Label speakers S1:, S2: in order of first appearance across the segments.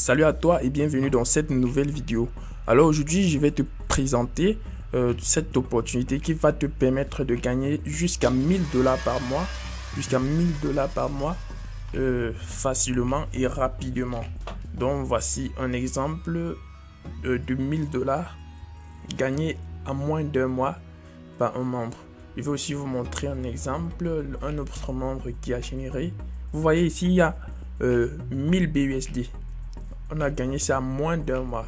S1: Salut à toi et bienvenue dans cette nouvelle vidéo. Alors aujourd'hui, je vais te présenter cette opportunité qui va te permettre de gagner jusqu'à 1000 $ par mois, facilement et rapidement. Donc voici un exemple de 1000 $ gagnés en moins d'un mois par un membre. Je vais aussi vous montrer un exemple, un autre membre qui a généré. Vous voyez ici, il y a 1000 BUSD. On a gagné ça en moins d'un mois.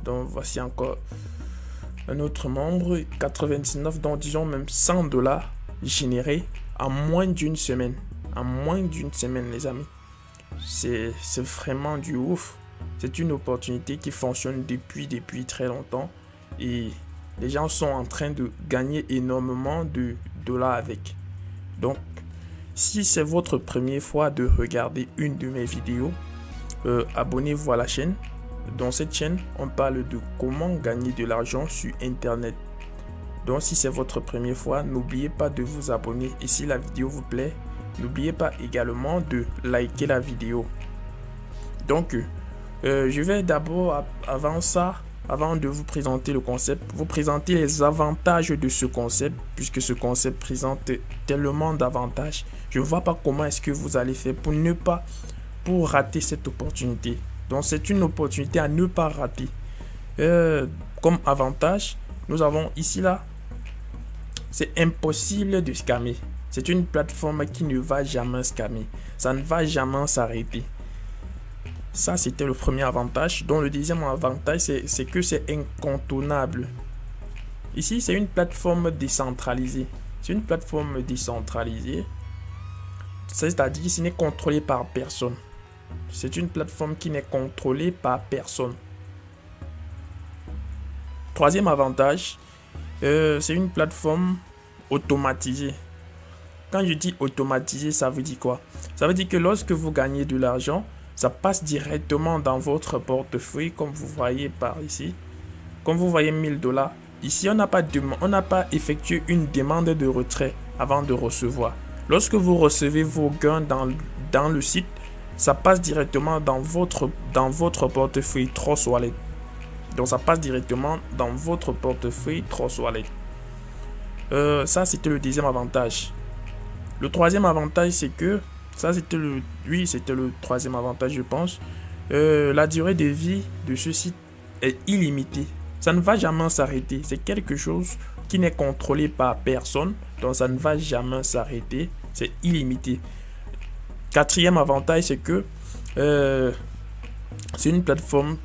S1: Donc voici encore un autre membre, 99, donc disons même 100 $ générés en moins d'une semaine. Les amis. C'est vraiment du ouf. C'est une opportunité qui fonctionne depuis très longtemps. Et les gens sont en train de gagner énormément de dollars avec. Donc, si c'est votre première fois de regarder une de mes vidéos, abonnez-vous à la chaîne. Dans cette chaîne, on parle de comment gagner de l'argent sur Internet. Donc, si c'est votre première fois, n'oubliez pas de vous abonner. Et si la vidéo vous plaît, n'oubliez pas également de liker la vidéo. Donc, je vais d'abord, avant de vous présenter le concept, vous présenter les avantages de ce concept, puisque ce concept présente tellement d'avantages. Je ne vois pas comment est-ce que vous allez faire pour rater cette opportunité. Donc c'est une opportunité à ne pas rater. Comme avantage, nous avons ici là, c'est impossible de scammer. C'est une plateforme qui ne va jamais scammer. Ça ne va jamais s'arrêter. Ça, c'était le premier avantage. Donc, le deuxième avantage, c'est que c'est incontournable. Ici, c'est une plateforme décentralisée. C'est-à-dire que ce n'est contrôlé par personne. C'est une plateforme qui n'est contrôlée par personne. Troisième avantage, c'est une plateforme automatisée. Quand je dis automatisée, ça veut dire quoi? Ça veut dire que lorsque vous gagnez de l'argent, ça passe directement dans votre portefeuille, comme vous voyez par ici. Comme vous voyez 1000 $. Ici, on n'a pas effectué une demande de retrait avant de recevoir. Lorsque vous recevez vos gains dans le site, ça passe directement dans votre portefeuille Trust Wallet. Donc, ça passe directement dans votre portefeuille Trust Wallet. Ça, c'était le deuxième avantage. Le troisième avantage, c'est que c'était le troisième avantage, je pense. La durée de vie de ce site est illimitée. Ça ne va jamais s'arrêter. C'est quelque chose qui n'est contrôlé par personne. Donc, ça ne va jamais s'arrêter. C'est illimité. Quatrième avantage, c'est que c'est une plateforme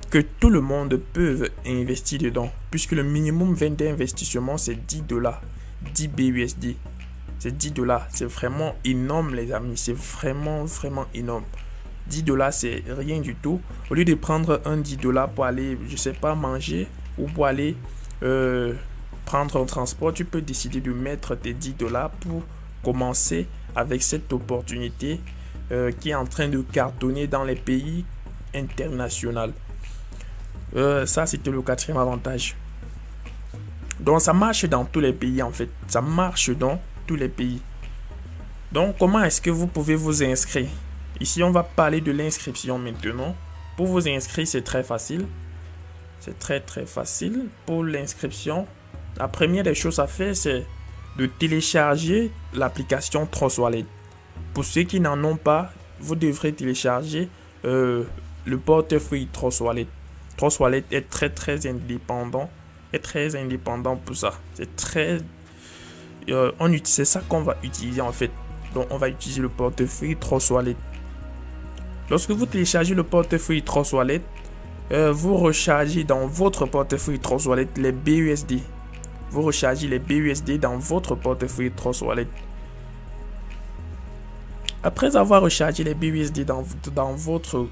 S1: que tout le monde peut investir dedans. Puisque le minimum d'investissement, c'est 10 $. 10 BUSD. C'est 10 $. C'est vraiment énorme, les amis. C'est vraiment énorme. 10 $, c'est rien du tout. Au lieu de prendre un 10 $ pour aller, je sais pas, manger ou pour aller prendre un transport, tu peux décider de mettre tes 10 $ pour commencer avec cette opportunité qui est en train de cartonner dans les pays internationaux. Ça, c'était le quatrième avantage. Donc, ça marche dans tous les pays, en fait. Ça marche dans tous les pays. Donc, comment est-ce que vous pouvez vous inscrire? Ici, on va parler de l'inscription maintenant. Pour vous inscrire, c'est très facile. C'est très facile. Pour l'inscription, la première des choses à faire, c'est de télécharger l'application Trust Wallet. Pour ceux qui n'en ont pas, vous devrez télécharger le portefeuille Trust Wallet. Trust Wallet est très indépendant. Pour ça. C'est ça qu'on va utiliser en fait. Donc on va utiliser le portefeuille Trust Wallet. Lorsque vous téléchargez le portefeuille Trust Wallet, vous rechargez dans votre portefeuille Trust Wallet les BUSD. Vous rechargez les BUSD dans votre portefeuille Trust Wallet. Après avoir rechargé les BUSD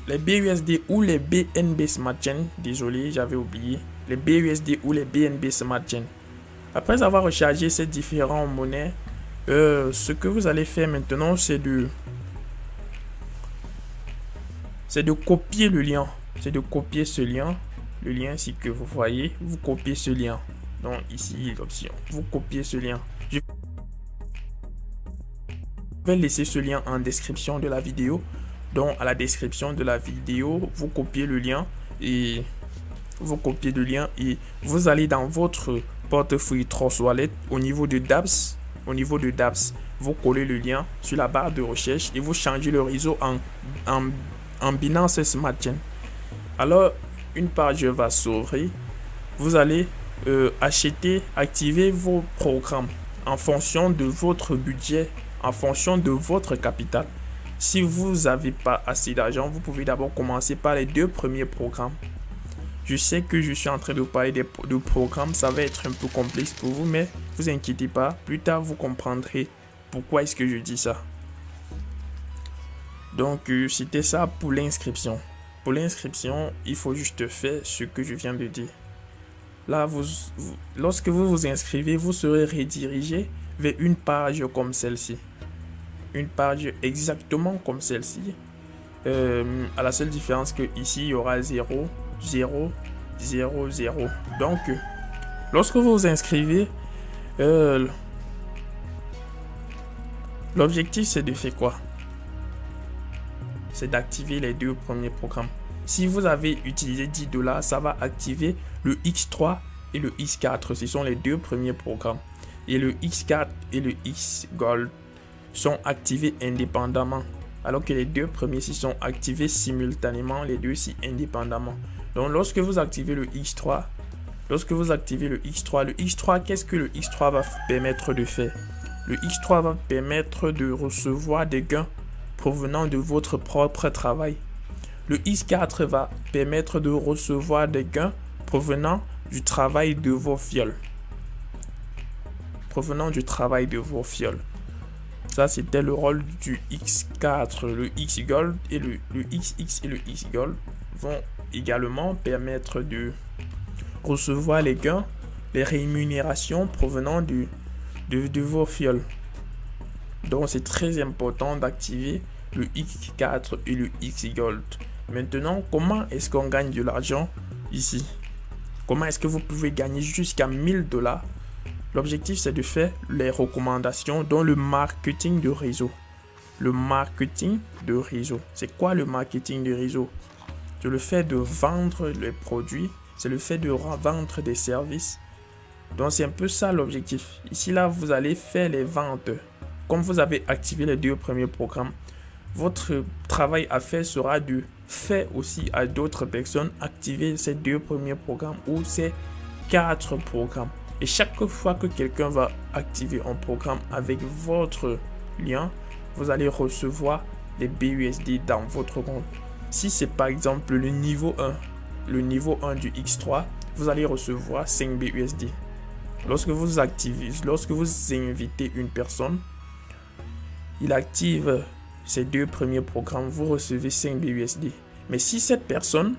S1: les BUSD ou les BNB Smart Chain, désolé, j'avais oublié, les BUSD ou les BNB Smart Chain. Après avoir rechargé ces différentes monnaies, ce que vous allez faire maintenant, c'est de copier le lien. C'est de copier ce lien. Le lien ici que vous voyez, vous copiez ce lien. Donc ici, l'option, vous copiez ce lien. Je vais laisser ce lien en description de la vidéo. Donc à la description de la vidéo, vous copiez le lien et vous allez dans votre portefeuille Trust Wallet au niveau de dApps. Vous collez le lien sur la barre de recherche et vous changez le réseau en Binance Smart Chain. Alors, une page va s'ouvrir. Vous allez activer vos programmes en fonction de votre budget, en fonction de votre capital. Si vous n'avez pas assez d'argent, vous pouvez d'abord commencer par les 2 premiers programmes. Je sais que je suis en train de parler de programmes, ça va être un peu complexe pour vous, mais vous inquiétez pas, plus tard vous comprendrez pourquoi est-ce que je dis ça. Donc c'était ça pour l'inscription. Pour l'inscription, il faut juste faire ce que je viens de dire. Là, lorsque vous vous inscrivez, vous serez redirigé vers une page comme celle-ci. Une page exactement comme celle-ci. À la seule différence que ici, il y aura 0, 0, 0, 0. Donc, lorsque vous vous inscrivez, l'objectif, c'est de faire quoi? C'est d'activer les 2 premiers programmes. Si vous avez utilisé $10, ça va activer le X3 et le X4. Ce sont les 2 premiers programmes. Et le X4 et le X Gold sont activés indépendamment. Alors que les 2 premiers ci sont activés simultanément, les 2 ci indépendamment. Donc lorsque vous activez le X3, le X3, qu'est-ce que le X3 va permettre de faire? Le X3 va permettre de recevoir des gains provenant de votre propre travail. Le X4 va permettre de recevoir des gains provenant du travail de vos fioles. Ça, c'était le rôle du X4. Le X Gold et le XX et le X Gold vont également permettre de recevoir les gains, les rémunérations provenant de vos fioles. Donc, c'est très important d'activer le X4 et le X Gold. Maintenant, comment est-ce qu'on gagne de l'argent ici? Comment est-ce que vous pouvez gagner jusqu'à $1000? L'objectif, c'est de faire les recommandations dans le marketing de réseau. Le marketing de réseau. C'est quoi le marketing de réseau? C'est le fait de vendre les produits. C'est le fait de vendre des services. Donc, c'est un peu ça l'objectif. Ici, là, vous allez faire les ventes. Comme vous avez activé les 2 premiers programmes, votre travail à faire sera de faire aussi à d'autres personnes activer ces 2 premiers programmes ou ces 4 programmes. Et chaque fois que quelqu'un va activer un programme avec votre lien, vous allez recevoir les BUSD dans votre compte. Si c'est par exemple le niveau 1 du X3, vous allez recevoir 5 BUSD. Lorsque vous invitez une personne, il active ces 2 premiers programmes, vous recevez 5 BUSD. Mais si cette personne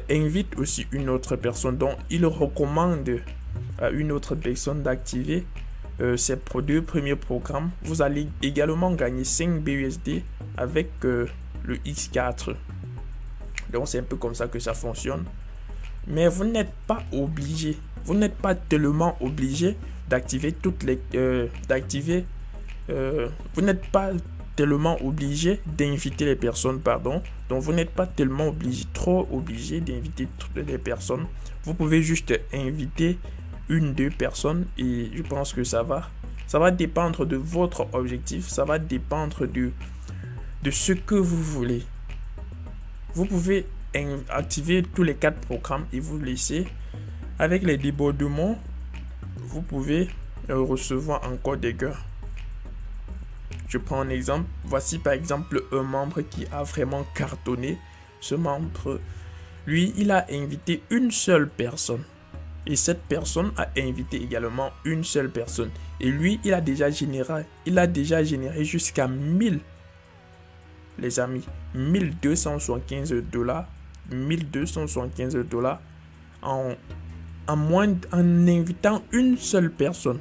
S1: invite aussi une autre personne, donc il recommande à une autre personne d'activer ces 2 premiers programmes, vous allez également gagner 5 BUSD avec le X4. Donc c'est un peu comme ça que ça fonctionne. Mais vous n'êtes pas obligé, vous n'êtes pas tellement obligé d'activer toutes les vous n'êtes pas tellement obligé d'inviter les personnes, donc vous n'êtes pas tellement trop obligé d'inviter toutes les personnes. Vous pouvez juste inviter 1-2 personnes et je pense que ça va dépendre de votre objectif, ça va dépendre de ce que vous voulez. Vous pouvez activer tous les 4 programmes et vous laisser avec les débordements. Vous pouvez recevoir encore des gains. Je prends un exemple. Voici par exemple un membre qui a vraiment cartonné. Ce membre, lui, il a invité une seule personne. Et cette personne a invité également une seule personne. Et lui, il a déjà généré jusqu'à 1000. Les amis, $1275. $1275 en invitant une seule personne.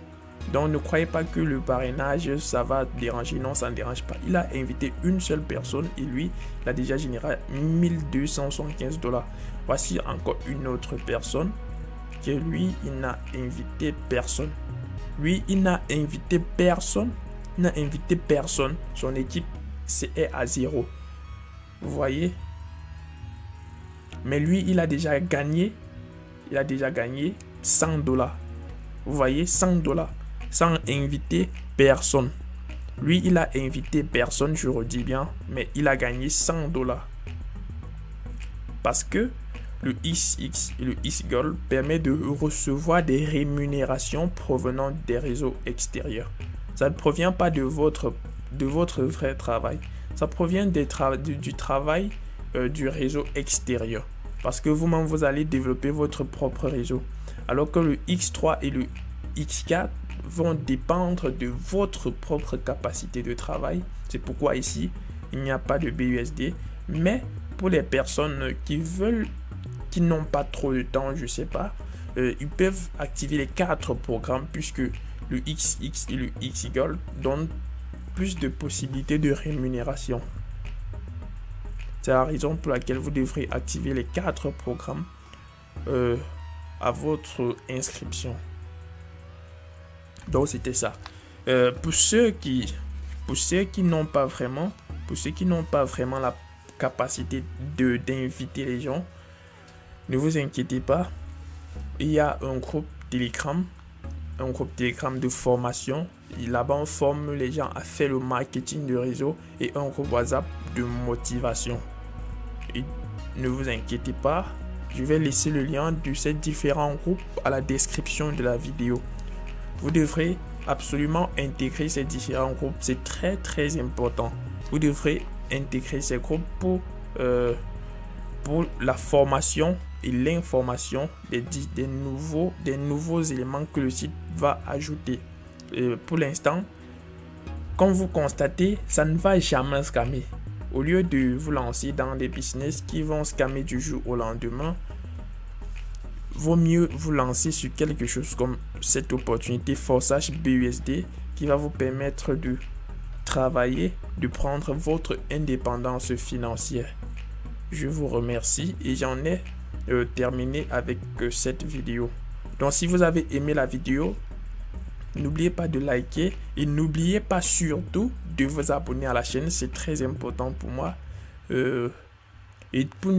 S1: Donc ne croyez pas que le parrainage ça va déranger. Non, ça ne dérange pas. Il a invité une seule personne et lui il a déjà généré $1275. Voici encore une autre personne que lui il n'a invité personne. n'a invité personne. Son équipe est à 0. Vous voyez? Mais lui, il a déjà gagné 100 $. Vous voyez, 100 $ sans inviter personne. Lui, il a invité personne, je redis bien, mais il a gagné 100 $. Parce que le XX et le X-Gold permet de recevoir des rémunérations provenant des réseaux extérieurs. Ça ne provient pas de votre vrai travail. Ça provient du travail du réseau extérieur. Parce que vous-même, vous allez développer votre propre réseau. Alors que le X3 et le X4 vont dépendre de votre propre capacité de travail. C'est pourquoi ici, il n'y a pas de BUSD. Mais pour les personnes qui n'ont pas trop de temps, je sais pas, ils peuvent activer les 4 programmes puisque le XX et le X-Gold donnent plus de possibilités de rémunération. C'est la raison pour laquelle vous devrez activer les 4 programmes à votre inscription. Donc c'était ça. Pour ceux qui n'ont pas vraiment la capacité d'inviter les gens, ne vous inquiétez pas. Il y a un groupe Telegram de formation. Là-bas, on forme les gens à faire le marketing de réseau et un groupe WhatsApp de motivation. Et ne vous inquiétez pas, je vais laisser le lien de ces différents groupes à la description de la vidéo. Vous devrez absolument intégrer ces différents groupes. C'est très très important. Vous devrez intégrer ces groupes pour la formation et l'information des nouveaux éléments que le site va ajouter. Pour l'instant, comme vous constatez, ça ne va jamais scammer. Au lieu de vous lancer dans des business qui vont scammer du jour au lendemain, vaut mieux vous lancer sur quelque chose comme cette opportunité Forçage BUSD qui va vous permettre de travailler, de prendre votre indépendance financière. Je vous remercie et j'en ai terminé avec cette vidéo. Donc si vous avez aimé la vidéo, n'oubliez pas de liker et n'oubliez pas surtout de vous abonner à la chaîne. C'est très important pour moi. Et pour